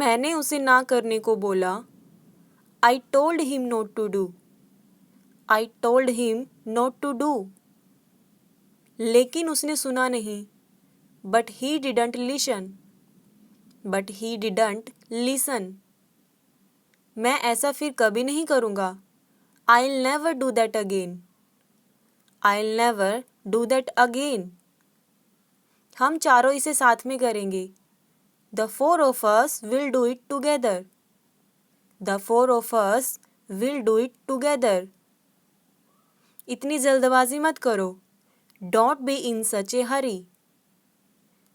मैंने उसे ना करने को बोला। I told him not to do. I told him not to do. लेकिन उसने सुना नहीं। But he didn't listen. But he didn't listen. मैं ऐसा फिर कभी नहीं करूँगा। I'll never do that again. I'll never do that again. हम चारों इसे साथ में करेंगे। The four of us will do it together. The four of us will do it together. इतनी जल्दबाजी मत करो। Don't be in such a hurry.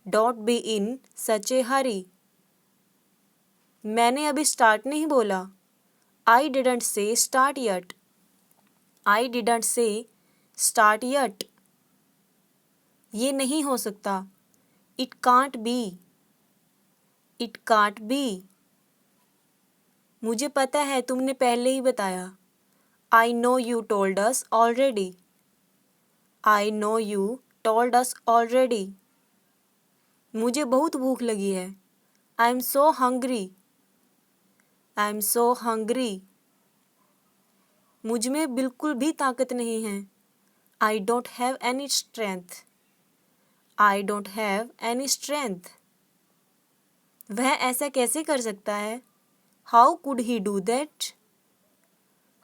Don't be in such a hurry. मैंने अभी स्टार्ट नहीं बोला। I didn't say start yet. I didn't say start yet. ये नहीं हो सकता। It can't be. It can't be. मुझे पता है तुमने पहले ही बताया। I know you told us already. I know you told us already. मुझे बहुत भूख लगी है। I'm so hungry. I'm so hungry. मुझ में बिल्कुल भी ताकत नहीं है। I don't have any strength. I don't have any strength. वह ऐसा कैसे कर सकता है? How could he do that?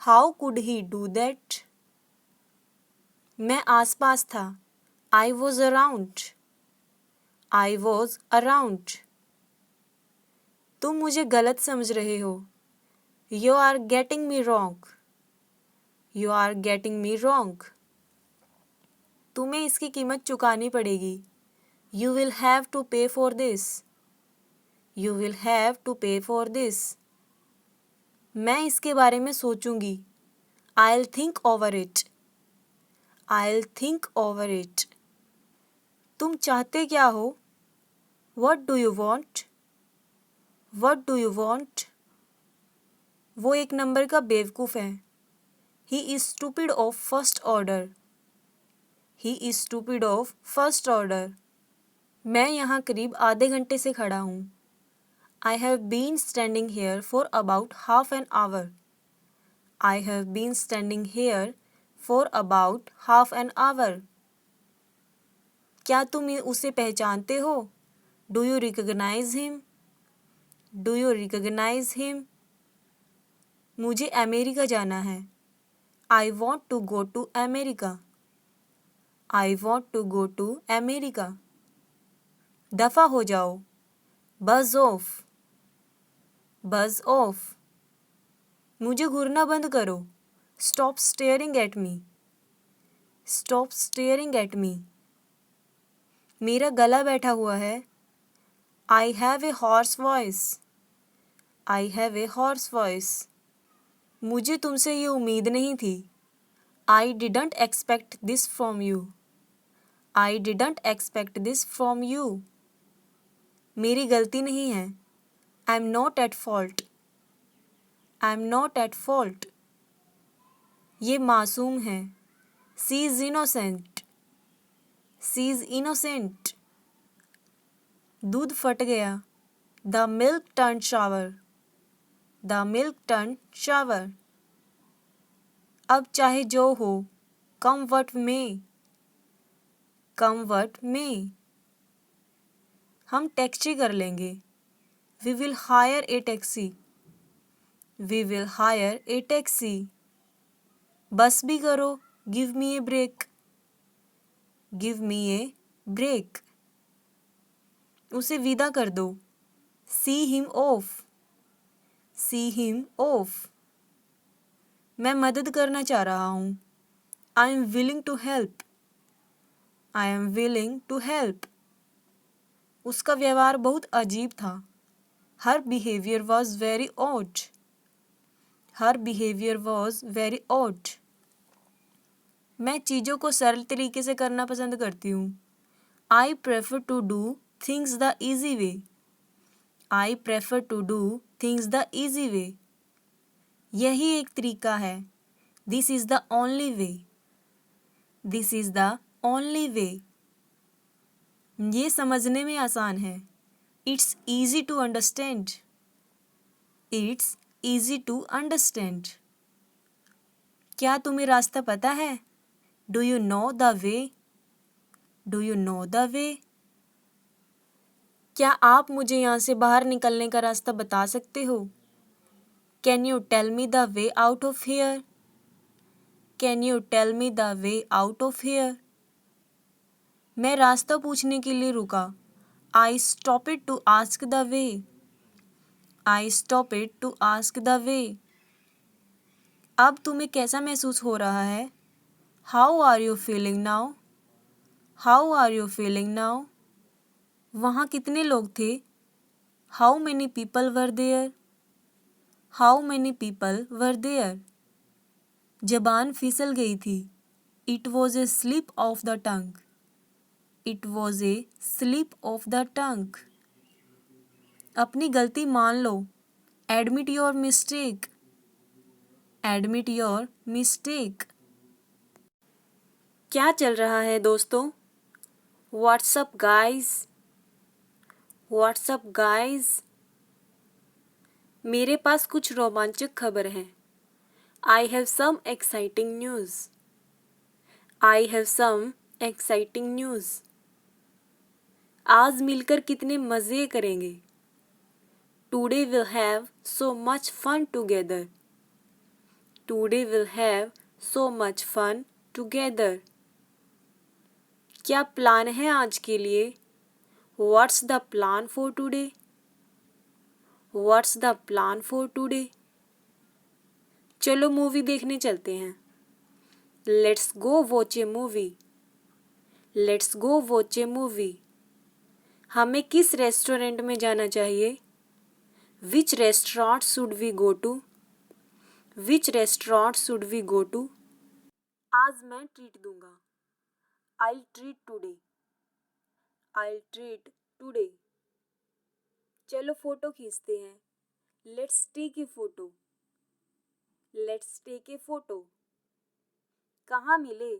How could he do that? मैं आसपास था। I was around. I was around. तुम मुझे गलत समझ रहे हो। You are getting me wrong. You are getting me wrong. तुम्हें इसकी कीमत चुकानी पड़ेगी। You will have to pay for this. You will have to pay for this. मैं इसके बारे में सोचूंगी। I'll think over it. I'll think over it. तुम चाहते क्या हो? What do you want? What do you want? वो एक नंबर का बेवकूफ़ है। He is stupid of first order. He is stupid of first order. मैं यहाँ करीब आधे घंटे से खड़ा हूँ। I have been standing here for about half an hour. I have been standing here for about half an hour. क्या तुम उसे पहचानते हो? Do you recognize him? Do you recognize him? मुझे अमेरिका जाना है। I want to go to America. I want to go to America. दफ़ा हो जाओ। Buzz off. Buzz off. मुझे घूरना बंद करो। Stop staring at me. Stop staring at me. मेरा गला बैठा हुआ है। I have a hoarse voice. I have a hoarse voice. मुझे तुमसे ये उम्मीद नहीं थी। I didn't expect this from you. I didn't expect this from you. मेरी गलती नहीं है। I'm not at fault. I'm not at fault. ये मासूम है। She is innocent. She is innocent. दूध फट गया। The milk turned sour. The milk turned sour. अब चाहे जो हो। Come what may. Come what may. हम टैक्सी कर लेंगे। We will hire a taxi. We will hire a taxi. बस भी करो। Give me a break. Give me a break. उसे विदा कर दो। See him off. See him off. मैं मदद करना चाह रहा हूँ। I am willing to help. I am willing to help. उसका व्यवहार बहुत अजीब था। Her behavior was very odd. Her behavior was very odd. मैं चीज़ों को सरल तरीके से करना पसंद करती हूँ। I prefer to do things the easy way. I prefer to do things the easy way. यही एक तरीका है। This is the only way. This is the only way. ये समझने में आसान है। It's easy to understand. It's easy to understand. क्या तुम्हें रास्ता पता है? Do you know the way? Do you know the way? क्या आप मुझे यहाँ से बाहर निकलने का रास्ता बता सकते हो? Can you tell me the way out of here? Can you tell me the way out of here? मैं रास्ता पूछने के लिए रुका। I stopped to ask the way. I stopped to ask the way. अब तुम्हें कैसा महसूस हो रहा है? How are you feeling now? How are you feeling now? वहाँ कितने लोग थे? How many people were there? How many people were there? जबान फिसल गई थी। It was a slip of the tongue. It was a slip of the tongue. अपनी गलती मान लो। Admit your mistake. Admit your mistake. क्या चल रहा है दोस्तों? What's up guys? What's up guys? मेरे पास कुछ रोमांचक खबर है। I have some exciting news. I have some exciting news. आज मिलकर कितने मज़े करेंगे। Today will have so much fun together. Today will have so much fun together. क्या प्लान है आज के लिए? What's the plan for today? What's the plan for today? चलो मूवी देखने चलते हैं। Let's go watch a movie. Let's go watch a movie. हमें किस रेस्टोरेंट में जाना चाहिए? Which restaurant should we go to? Which restaurant should we go to? आज मैं ट्रीट दूंगा। I'll treat today. I'll treat today. चलो फोटो खींचते हैं। Let's take a photo. Let's take a photo. कहाँ मिले?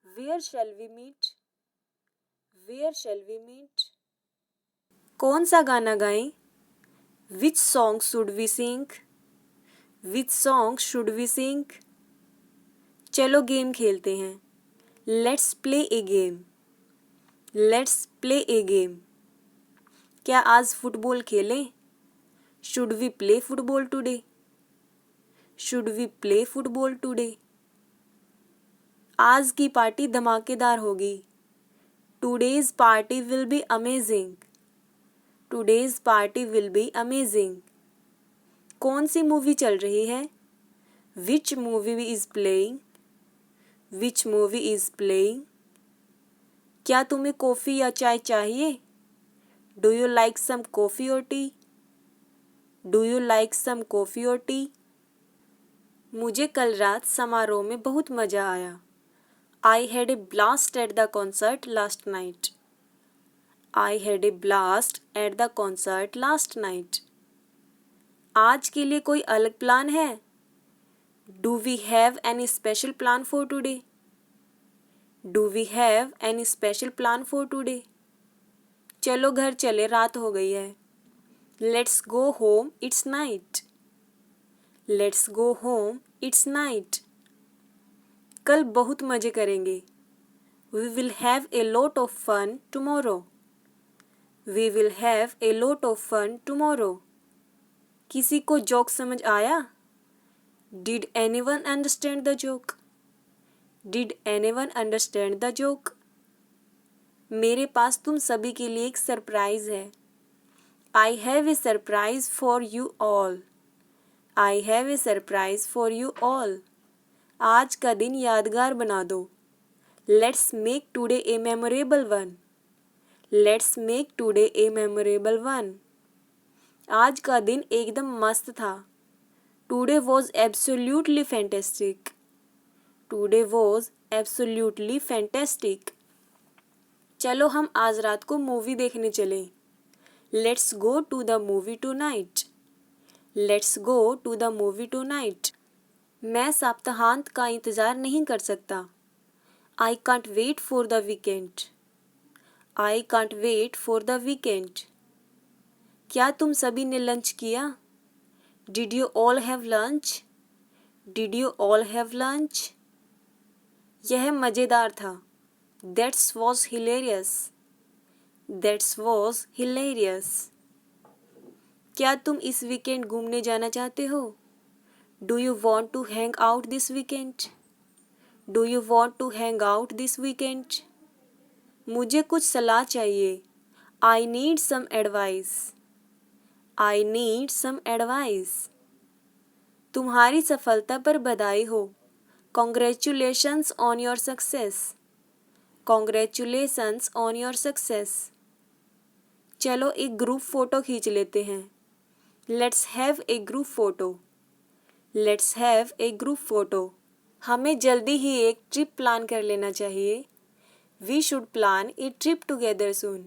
Where shall we meet? Where shall we meet? कौन सा गाना गाएं? Which song should we sing? Which song should we sing? चलो गेम खेलते हैं। Let's play a game. Let's play a game. क्या आज फुटबॉल खेलें? Should we play football today? Should we play football today? आज की पार्टी धमाकेदार होगी। Today's party will be amazing. Today's party will be amazing. कौन सी मूवी चल रही है? Which movie is playing? Which movie is playing? क्या तुम्हें कॉफ़ी या चाय चाहिए? Do you like some coffee or tea? Do you like some coffee or tea? मुझे कल रात समारोह में बहुत मज़ा आया। I had a blast at the concert last night. I had a blast at the concert last night. आज के लिए कोई अलग प्लान है? Do we have any special plan for today? Do we have any special plan for today? चलो घर चले, रात हो गई है। Let's go home, it's night. Let's go home, it's night. कल बहुत मज़े करेंगे। We will have a lot of fun tomorrow. We will have a lot of fun tomorrow. किसी को जोक समझ आया? Did anyone understand the joke? Did anyone understand the joke? मेरे पास तुम सभी के लिए एक सरप्राइज़ है। I have a surprise for you all. I have a surprise for you all. आज का दिन यादगार बना दो। Let's make today a memorable one. Let's make today a memorable one. आज का दिन एकदम मस्त था। Today was absolutely fantastic. Today was absolutely fantastic. चलो हम आज रात को मूवी देखने चलें। Let's go to the movie tonight. Let's go to the movie tonight. मैं सप्ताहांत का इंतज़ार नहीं कर सकता। I can't wait for the weekend. I can't wait for the weekend. क्या तुम सभी ने लंच किया? Did you all have lunch? Did you all have lunch? यह मज़ेदार था. That was hilarious. That was hilarious. क्या तुम इस वीकेंड घूमने जाना चाहते हो? Do you want to hang out this weekend? Do you want to hang out this weekend? मुझे कुछ सलाह चाहिए. I need some advice. I need some advice. तुम्हारी सफलता पर बधाई हो. Congratulations on your success. Congratulations on your success. चलो एक ग्रुप फ़ोटो खींच लेते हैं. Let's have a group photo. Let's have a group photo. हमें जल्दी ही एक ट्रिप प्लान कर लेना चाहिए. We should plan a trip together soon.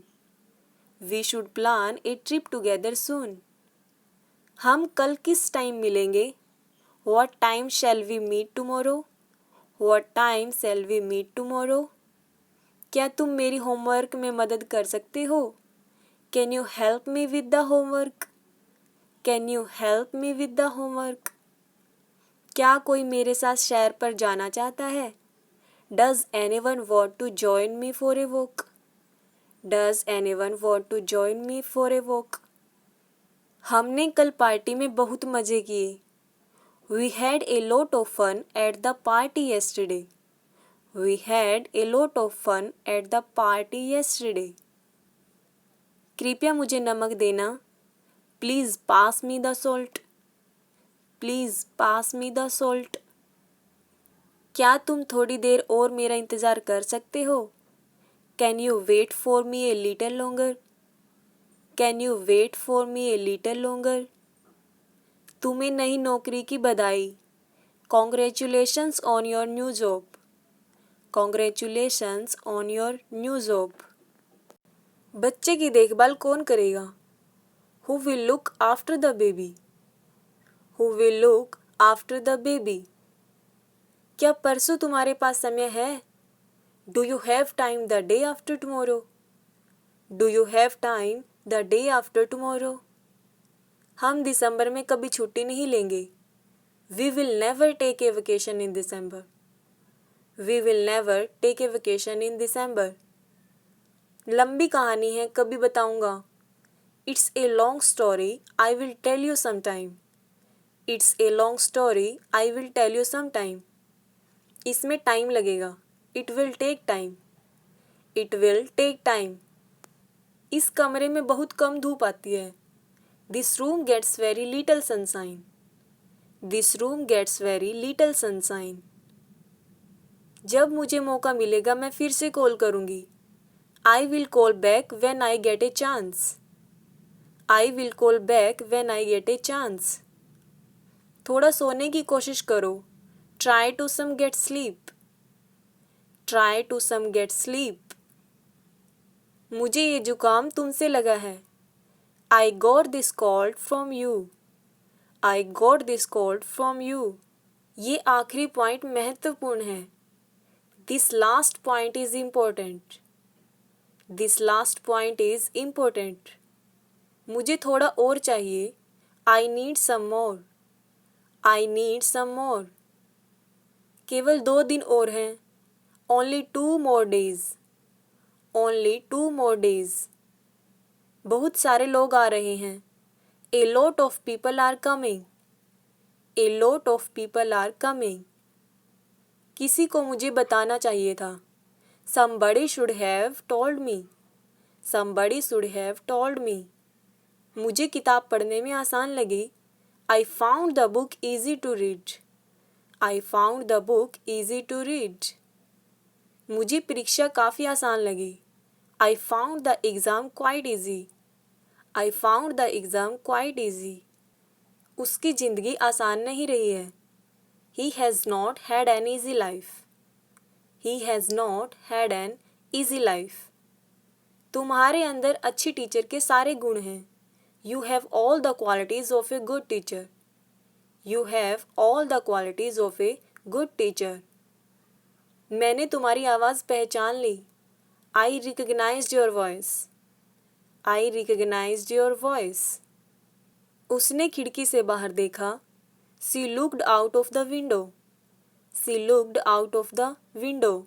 We should plan a trip together soon. हम कल किस टाइम मिलेंगे? What time shall we meet tomorrow? What time shall we meet tomorrow? क्या तुम मेरी होमवर्क में मदद कर सकते हो? Can you help me with the homework? Can you help me with the homework? क्या कोई मेरे साथ सैर पर जाना चाहता है? Does anyone want to join me for a walk? Does anyone want to join me for a walk? हमने कल पार्टी में बहुत मज़े किए. We had a lot of fun at the party yesterday. We had a lot of fun at the party yesterday. कृपया मुझे नमक देना. Please pass me the salt. Please pass me the salt. क्या तुम थोड़ी देर और मेरा इंतज़ार कर सकते हो? Can you wait for me a little longer? Can you wait for me a little longer? तुम्हें नई नौकरी की बधाई. Congratulations on your new job. Congratulations on your new job. बच्चे की देखभाल कौन करेगा? Who will look after the baby? Who will look after the baby? क्या परसों तुम्हारे पास समय है? Do you have time the day after tomorrow? Do you have time the day after tomorrow? हम दिसंबर में कभी छुट्टी नहीं लेंगे. We will never take a vacation in December. We will never take a vacation in December. लंबी कहानी है, कभी बताऊंगा. It's a long story, I will tell you sometime. It's a long story, I will tell you sometime. इसमें time लगेगा. It will take time. It will take time. इस कमरे में बहुत कम धूप आती है. This room gets very little sunshine. This room gets very little sunshine. जब मुझे मौका मिलेगा मैं फिर से कॉल करूँगी. I will call back when I get a chance. I will call back when I get a chance. थोड़ा सोने की कोशिश करो. Try to some get sleep. Try to some get sleep. मुझे ये जुकाम तुमसे लगा है. I got this cold from you. I got this cold from you. ये आखिरी पॉइंट महत्वपूर्ण है. This last point is important. This last point is important. मुझे थोड़ा और चाहिए. I need some more. I need some more. केवल 2 दिन और हैं. Only 2 more days. Only 2 more days. बहुत सारे लोग आ रहे हैं. A lot of people are coming. A lot of people are coming. किसी को मुझे बताना चाहिए था. Somebody should have told me. Somebody should have told me. मुझे किताब पढ़ने में आसान लगी. I found the book easy to read. I found the book easy to read. मुझे परीक्षा काफ़ी आसान लगी. I found the exam quite easy. I found the exam quite easy. उसकी ज़िंदगी आसान नहीं रही है. He has not had an easy life. He has not had an easy life. तुम्हारे अंदर अच्छी टीचर के सारे गुण हैं. You have all the qualities of a good teacher. You have all the qualities of a good teacher. मैंने तुम्हारी आवाज़ पहचान ली. I recognized your voice. I recognized your voice. उसने खिड़की से बाहर देखा। She looked out of the window. She looked out of the window.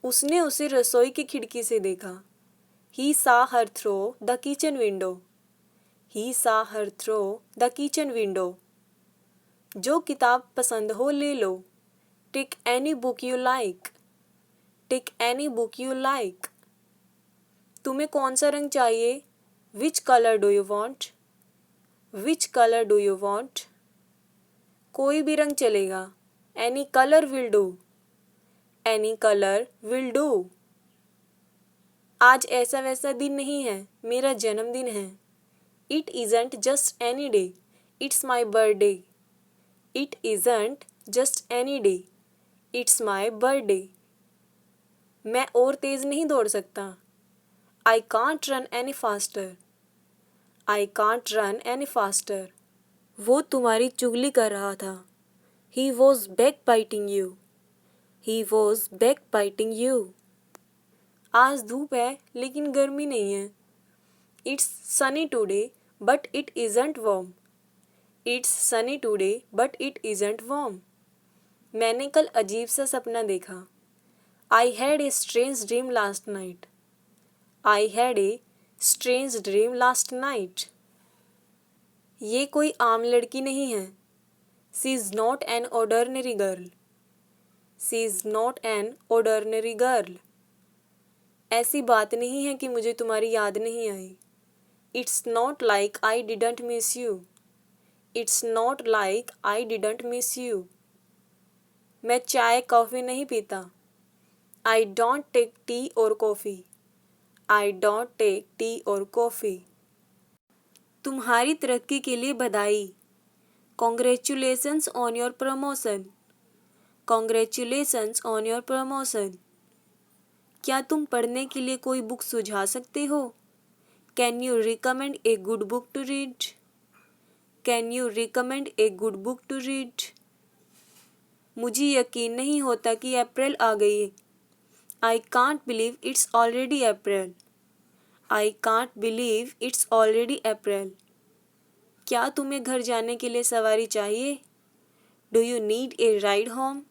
उसने उसे रसोई की खिड़की से देखा। He saw her through the kitchen window. He saw her through the kitchen window. जो किताब पसंद हो ले लो। Take any book you like. Take any book you like. तुम्हें कौन सा रंग चाहिए? Which color do you want? Which color do you want? कोई भी रंग चलेगा। Any color will do. Any color will do. आज ऐसा वैसा दिन नहीं है, मेरा जन्मदिन है। It isn't just any day. It's my birthday. It isn't just any day. It's my birthday. मैं और तेज नहीं दौड़ सकता। I can't run any faster. I can't run any faster. वो तुम्हारी चुगली कर रहा था। He was backbiting you. He was backbiting you. आज धूप है लेकिन गर्मी नहीं है। It's sunny today, but it isn't warm. It's sunny today, but it isn't warm. मैंने कल अजीब सा सपना देखा। I had a strange dream last night. I had a strange dream last night. ये कोई आम लड़की नहीं है। She is not an ordinary girl. She is not an ordinary girl. ऐसी बात नहीं है कि मुझे तुम्हारी याद नहीं आई। It's not like I didn't miss you. It's not like I didn't miss you. मैं चाय कॉफ़ी नहीं पीता। I don't take tea or coffee. I don't take tea or coffee. तुम्हारी तरक्की के लिए बधाई। Congratulations on your promotion. Congratulations on your promotion. क्या तुम पढ़ने के लिए कोई बुक सुझा सकते हो? Can you recommend a good book to read? Can you recommend a good book to read? मुझे यकीन नहीं होता कि अप्रैल आ गई है। I can't believe it's already April. I can't believe it's already April. क्या तुम्हें घर जाने के लिए सवारी चाहिए? Do you need a ride home?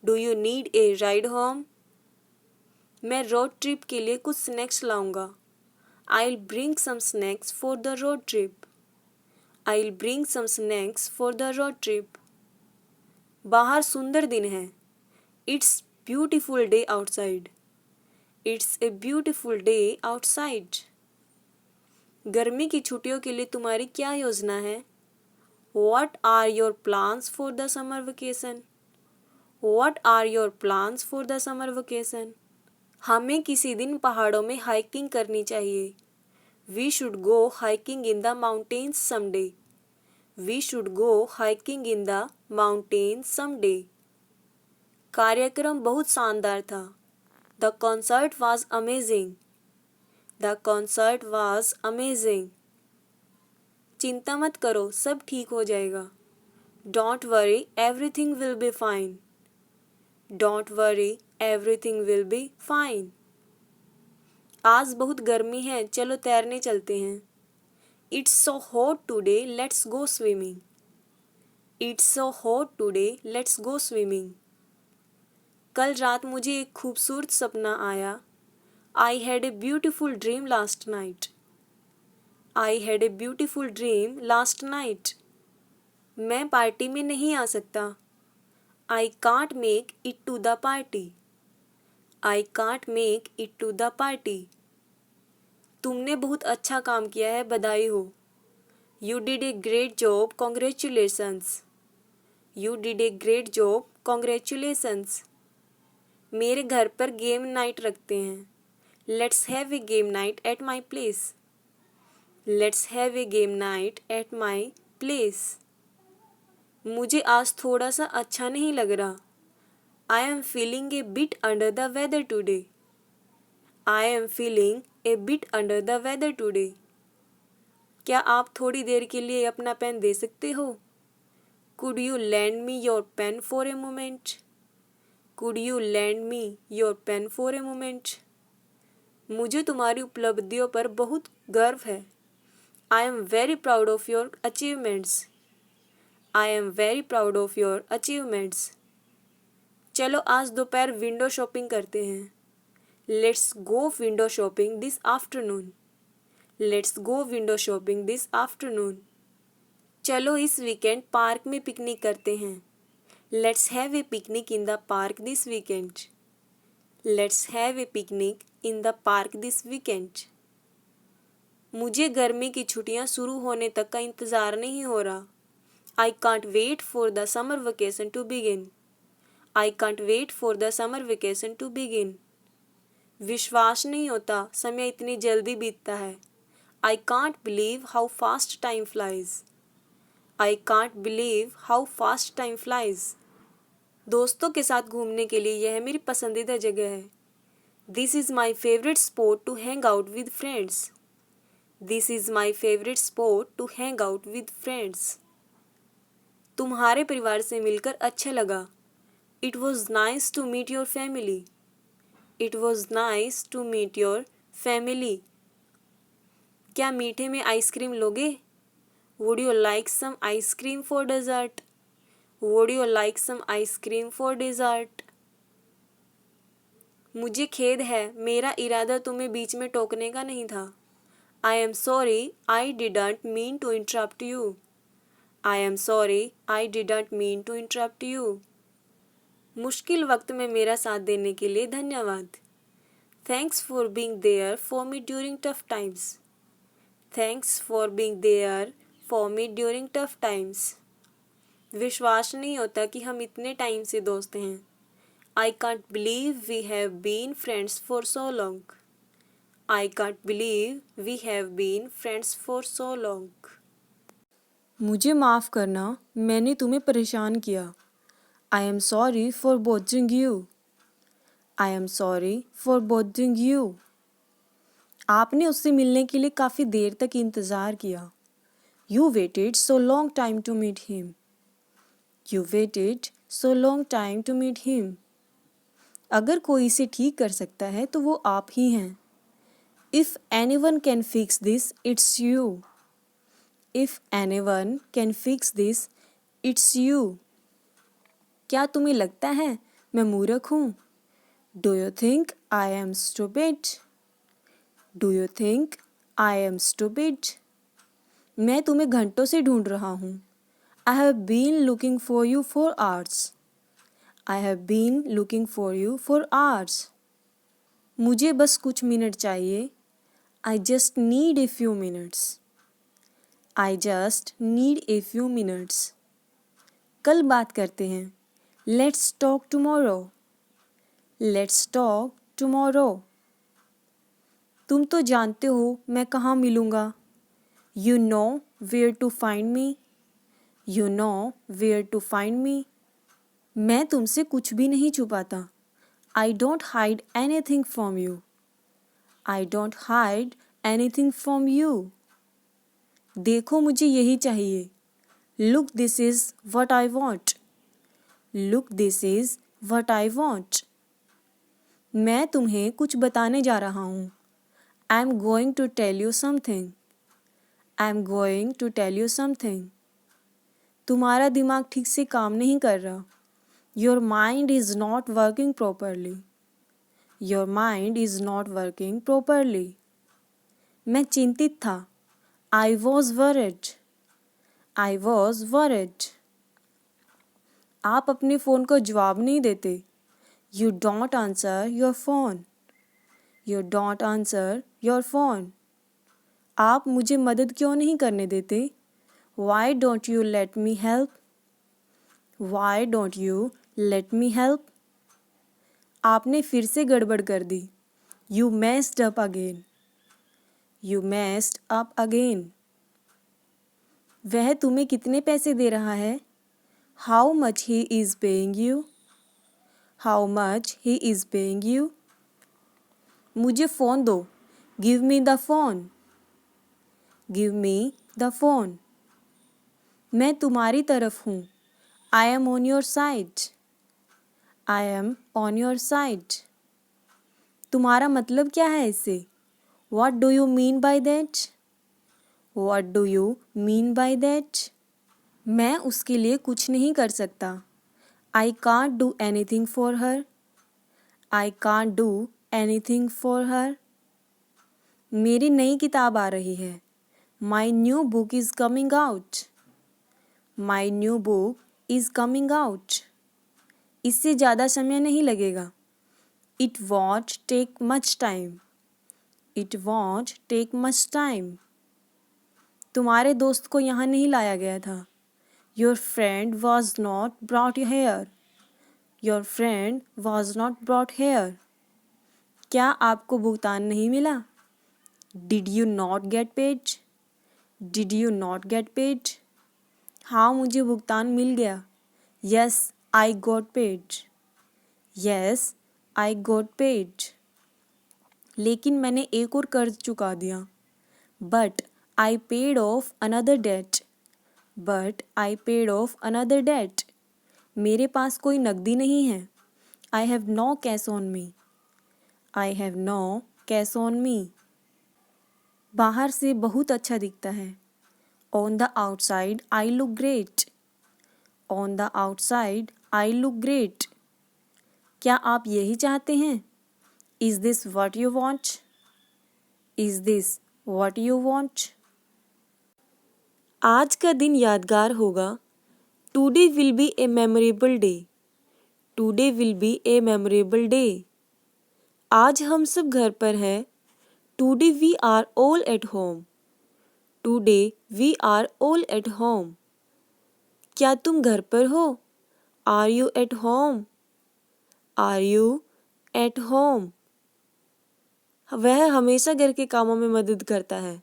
Do you need a ride home? मैं रोड ट्रिप के लिए कुछ स्नैक्स लाऊंगा। I'll bring some snacks for the road trip. I'll bring some snacks for the road trip. बाहर सुंदर दिन है। It's beautiful day outside. It's a beautiful day outside. गर्मी की छुट्टियों के लिए तुम्हारी क्या योजना है? What are your plans for the summer vacation? What are your plans for the summer vacation? हमें किसी दिन पहाड़ों में हाइकिंग करनी चाहिए। We should go hiking in the mountains someday. We should go hiking in the mountains someday. कार्यक्रम बहुत शानदार था। The concert was amazing. The concert was amazing. चिंता मत करो, सब ठीक हो जाएगा। Don't worry, everything will be fine. Don't worry, everything will be fine. आज बहुत गर्मी है, चलो तैरने चलते हैं। It's so hot today, let's go swimming. It's so hot today, let's go swimming. कल रात मुझे एक खूबसूरत सपना आया। I had a beautiful dream last night. I had a beautiful dream last night. मैं पार्टी में नहीं आ सकता। I can't make it to the party. I can't make it to the party. तुमने बहुत अच्छा काम किया है, बधाई हो। You did a great job, congratulations. You did a great job, congratulations. मेरे घर पर गेम नाइट रखते हैं। Let's have a game night at my place. Let's have a game night at my place. मुझे आज थोड़ा सा अच्छा नहीं लग रहा। I am feeling a bit under the weather today. I am feeling a bit under the weather today. क्या आप थोड़ी देर के लिए अपना पेन दे सकते हो? Could you lend me your pen for a moment? Could you lend me your pen for a moment? मुझे तुम्हारी उपलब्धियों पर बहुत गर्व है। I am very proud of your achievements. I am very proud of your achievements. चलो आज दोपहर विंडो शॉपिंग करते हैं. Let's go window shopping this afternoon. Let's go window shopping this afternoon. चलो इस वीकेंड पार्क में पिकनिक करते हैं. Let's have a picnic in the park this weekend. Let's have a picnic in the park this weekend. मुझे गर्मी की छुट्टियां शुरू होने तक का इंतज़ार नहीं हो रहा. I can't wait for the summer vacation to begin. I can't wait for the summer vacation to begin. विश्वास नहीं होता समय इतनी जल्दी बीतता है. I can't believe how fast time flies. I can't believe how fast time flies. दोस्तों के साथ घूमने के लिए यह मेरी पसंदीदा जगह है. This is my favorite spot to hang out with friends. This is my favorite spot to hang out with friends. तुम्हारे परिवार से मिलकर अच्छा लगा. It was nice to meet your family. It was nice to meet your family. क्या मीठे में ice cream लोगे? Would you like some ice cream for dessert? Would you like some ice cream for dessert? मुझे खेद है मेरा इरादा तुम्हें बीच में टोकने का नहीं था. I am sorry I didn't mean to interrupt you. I am sorry I didn't mean to interrupt you. मुश्किल वक्त में मेरा साथ देने के लिए धन्यवाद. Thanks for being there for me during tough times. Thanks for being there for me during tough times. विश्वास नहीं होता कि हम इतने टाइम से दोस्त हैं. I can't believe we have been friends for so long. I can't believe we have been friends for so long. मुझे माफ़ करना मैंने तुम्हें परेशान किया. I am sorry for bothering you. I am sorry for bothering you. आपने उससे मिलने के लिए काफ़ी देर तक इंतज़ार किया. You waited so long time to meet him. You waited so long time to meet him. अगर कोई इसे ठीक कर सकता है तो वो आप ही हैं. If anyone can fix this, it's you. If anyone can fix this, it's you. क्या तुम्हें लगता है मैं मूर्ख हूँ? Do you think I am stupid? Do you think I am stupid? मैं तुम्हें घंटों से ढूंढ रहा हूँ. I have been looking for you for hours. I have been looking for you for hours. मुझे बस कुछ मिनट चाहिए. I just need a few minutes. I just need a few minutes. कल बात करते हैं. Let's talk tomorrow. Let's talk tomorrow. तुम तो जानते हो मैं कहाँ मिलूँगा. You know where to find me. You know where to find me. मैं तुमसे कुछ भी नहीं छुपाता. I don't hide anything from you. I don't hide anything from you. देखो मुझे यही चाहिए. Look, this is what I want. Look, this is what I want. मैं तुम्हें कुछ बताने जा रहा हूँ. I'm going to tell you something. I'm going to tell you something. तुम्हारा दिमाग ठीक से काम नहीं कर रहा. Your mind is not working properly. Your mind is not working properly. मैं चिंतित था. I was worried. I was worried. आप अपने फ़ोन को जवाब नहीं देते. You don't answer your phone. You don't answer your phone. आप मुझे मदद क्यों नहीं करने देते? Why don't you let me help? Why don't you let me help? आपने फिर से गड़बड़ कर दी. You messed up again. You messed up again. वह तुम्हें कितने पैसे दे रहा है? How much he is paying you? How much he is paying you? मुझे फ़ोन दो. Give me the phone. Give me the phone. मैं तुम्हारी तरफ हूँ. I am on your side. I am on your side. तुम्हारा मतलब क्या है इससे? What do you mean by that? What do you mean by that? मैं उसके लिए कुछ नहीं कर सकता. I can't do anything for her. I can't do anything for her. मेरी नई किताब आ रही है. My new book is coming out. My new book is coming out. इससे ज़्यादा समय नहीं लगेगा. It won't take much time. It won't take much time. तुम्हारे दोस्त को यहाँ नहीं लाया गया था. Your friend was not brought here. Your friend was not brought here. क्या आपको भुगतान नहीं मिला? Did you not get paid? Did you not get paid? हाँ मुझे भुगतान मिल गया. Yes, I got paid. Yes, I got paid. लेकिन मैंने एक और कर्ज चुका दिया. But I paid off another debt. But I paid off another debt. मेरे पास कोई नकदी नहीं है. I have no cash on me. I have no cash on me. बाहर से बहुत अच्छा दिखता है. On the outside I look great. On the outside I look great. क्या आप यही चाहते हैं? Is this what you want? Is this what you want? आज का दिन यादगार होगा. Today will be a memorable day. Today will be a memorable day. आज हम सब घर पर हैं. Today we are all at home. Today we are all at home. क्या तुम घर पर हो? Are you at home? Are you at home? वह हमेशा घर के कामों में मदद करता है.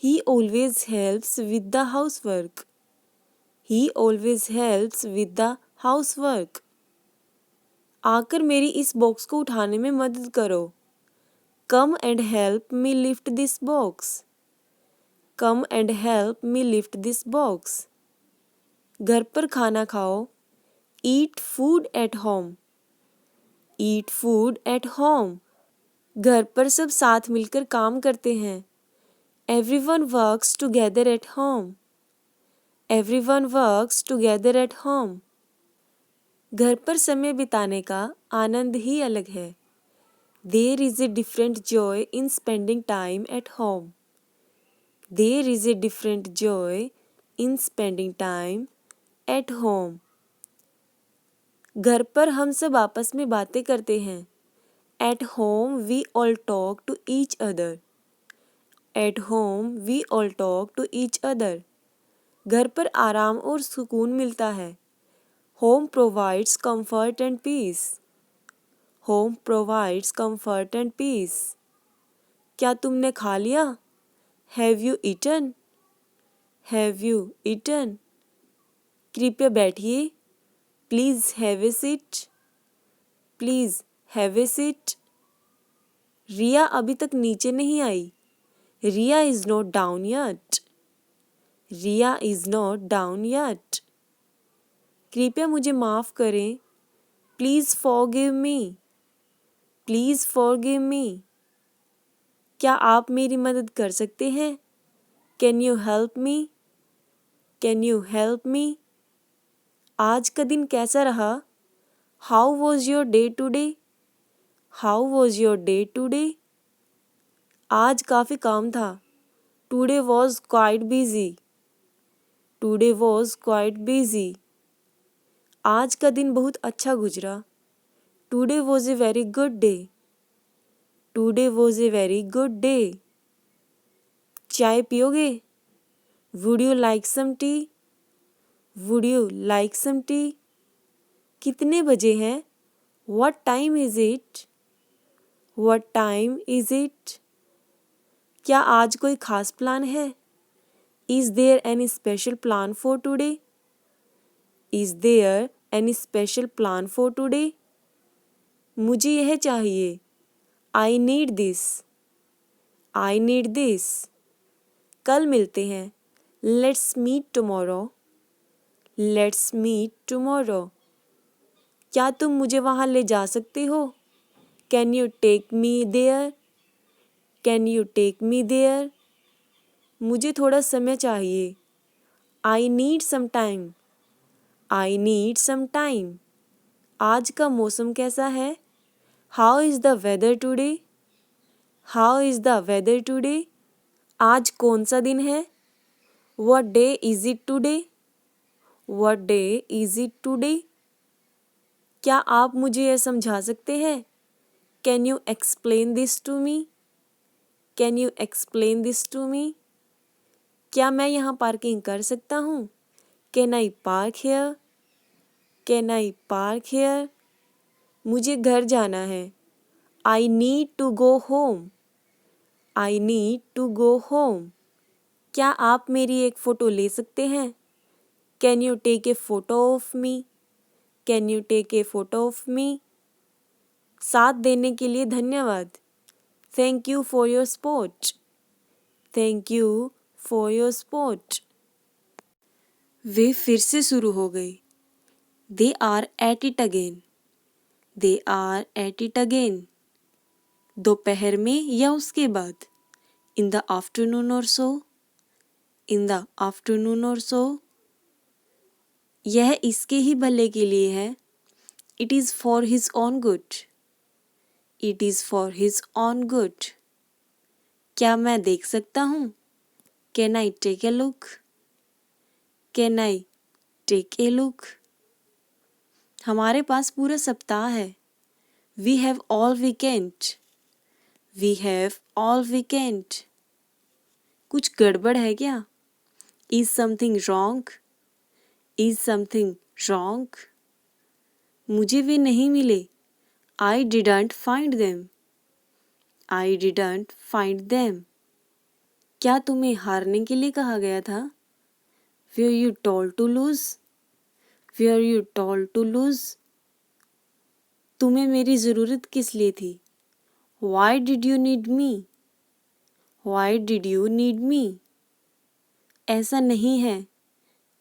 He always helps with the housework. He always helps with the housework. आकर मेरी इस बॉक्स को उठाने में मदद करो. Come and help me lift this box. Come and help me lift this box. घर पर खाना खाओ. Eat food at home. Eat food at home. घर पर सब साथ मिलकर काम करते हैं. Everyone works together at home. Everyone works together at home. घर पर समय बिताने का आनंद ही अलग है. There is a different joy in spending time at home. There is a different joy in spending time at home. घर पर हम सब आपस में बातें करते हैं. At home we all talk to each other. At home we all talk to each other. घर पर आराम और सुकून मिलता है. Home provides comfort and peace. Home provides comfort and peace. क्या तुमने खा लिया? Have you eaten? Have you eaten? कृपया बैठिए. Please have a seat. Please have a seat. रिया अभी तक नीचे नहीं आई. Riya is not down yet. Riya is not down yet. कृपया मुझे माफ़ करें. Please forgive me. Please forgive me. क्या आप मेरी मदद कर सकते हैं? Can you help me? Can you help me? आज का दिन कैसा रहा? How was your day today? How was your day today? आज काफ़ी काम था. Today was quite busy. Today was quite busy. आज का दिन बहुत अच्छा गुजरा. Today was a very good day. Today was a very good day. चाय पियोगे? Would you like some tea? Would you like some tea? कितने बजे हैं? What time is it? What time is it? क्या आज कोई खास प्लान है? Is there any special plan for today? Is there any special plan for today? मुझे यह चाहिए. I need this. I need this. कल मिलते हैं. Let's meet tomorrow. Let's meet tomorrow. क्या तुम मुझे वहाँ ले जा सकते हो? Can you take me there? Can you take me there? मुझे थोड़ा समय चाहिए। I need some time. I need some time. आज का मौसम कैसा है? How is the weather today? How is the weather today? आज कौन सा दिन है? What day is it today? What day is it today? क्या आप मुझे यह समझा सकते हैं? Can you explain this to me? Can you explain this to me? क्या मैं यहाँ पार्किंग कर सकता हूँ? Can I park here? Can I park here? मुझे घर जाना है। I need to go home. I need to go home. क्या आप मेरी एक फ़ोटो ले सकते हैं? Can you take a photo of me? Can you take a photo of me? साथ देने के लिए धन्यवाद। Thank you for your support. Thank you for your support. वे फिर से शुरू हो गए। They are at it again. They are at it again. दोपहर में या उसके बाद? इन द आफ्टरनून और सो। इन द आफ्टरनून और सो। यह इसके ही भले के लिए है। It is for his own good. It is for his own good. क्या मैं देख सकता हूँ? Can I take a look? Can I take a look? हमारे पास पूरा सप्ताह है। We have all weekend. We have all weekend. कुछ गड़बड़ है क्या? Is something wrong? Is something wrong? मुझे वे नहीं मिले। I didn't find them. I didn't find them. क्या तुम्हें हारने के लिए कहा गया था? Were you told to lose? Were you told to lose? तुम्हें मेरी ज़रूरत किस लिए थी? Why did you need me? Why did you need me? ऐसा नहीं है।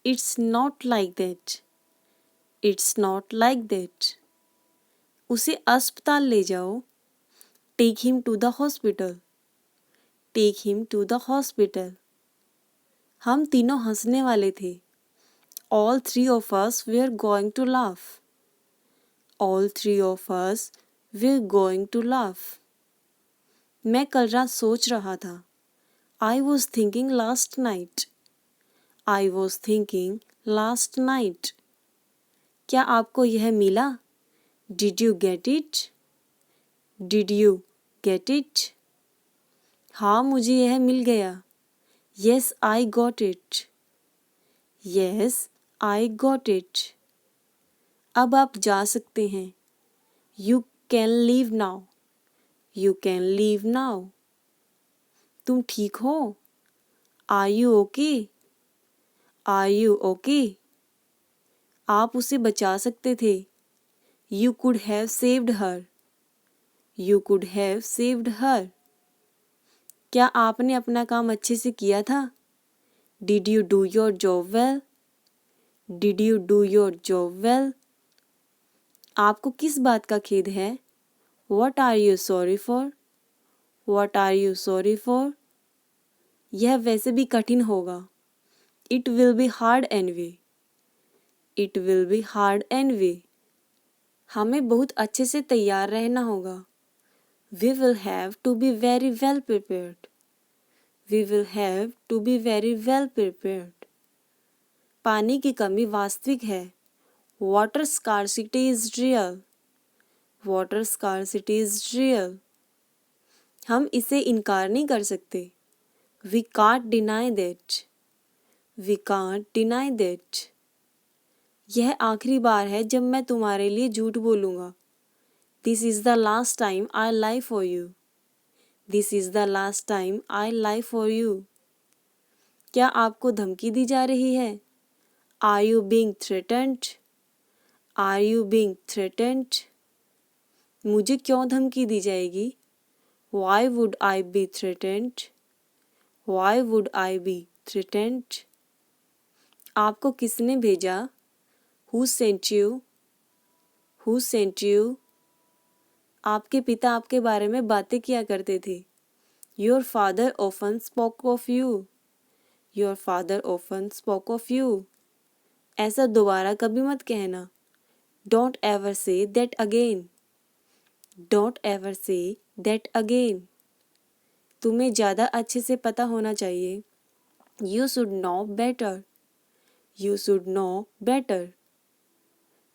It's not like that. It's not like that. उसे अस्पताल ले जाओ। Take him to the hospital. Take him to the hospital. हम तीनों हंसने वाले थे। All three of us were going to laugh. All three of us were going to laugh. मैं कल रात सोच रहा था। I was thinking last night. I was thinking last night. क्या आपको यह मिला? Did you get it? Did you get it? हाँ, मुझे यह मिल गया। Yes, I got it. Yes, I got it. अब आप जा सकते हैं। You can leave now. You can leave now. तुम ठीक हो? Are you okay? Are you okay? आप उसे बचा सकते थे। You could have saved her. You could have saved her. क्या आपने अपना काम अच्छे से किया था? Did you do your job well? Did you do your job well? आपको किस बात का खेद है? What are you sorry for? What are you sorry for? यह वैसे भी कठिन होगा। It will be hard anyway. It will be hard anyway. हमें बहुत अच्छे से तैयार रहना होगा। We will have to be very well prepared. We will have to be very well prepared. पानी की कमी वास्तविक है। Water scarcity is real. Water scarcity is real. हम इसे इनकार नहीं कर सकते। We can't deny that. We can't deny that. यह आखिरी बार है जब मैं तुम्हारे लिए झूठ बोलूँगा। This is the last time I lie for you. This is the last time I lie for you. क्या आपको धमकी दी जा रही है? Are you being threatened? Are you being threatened? मुझे क्यों धमकी दी जाएगी? Why would I be threatened? Why would I be threatened? आपको किसने भेजा? Who sent you? Who sent you? आपके पिता आपके बारे में बातें किया करते थे। Your father often spoke of you. Your father often spoke of you. ऐसा दोबारा कभी मत कहना। Don't ever say that again. Don't ever say that again. तुम्हें ज़्यादा अच्छे से पता होना चाहिए। You should know better. You should know better.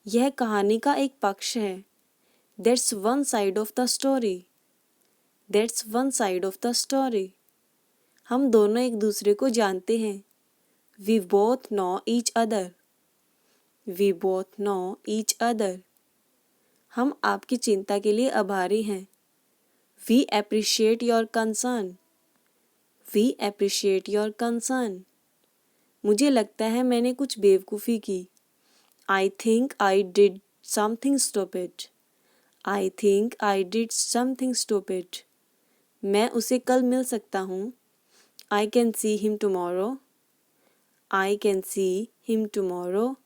यह कहानी का एक पक्ष है। That's one side of the story. That's one side of the story. हम दोनों एक दूसरे को जानते हैं। We both know each other. We both know each other. हम आपकी चिंता के लिए आभारी हैं। We appreciate your concern. We appreciate your concern. मुझे लगता है मैंने कुछ बेवकूफ़ी की। I think I did something stupid. I think I did something stupid. मैं उसे कल मिल सकता हूँ। I can see him tomorrow. I can see him tomorrow.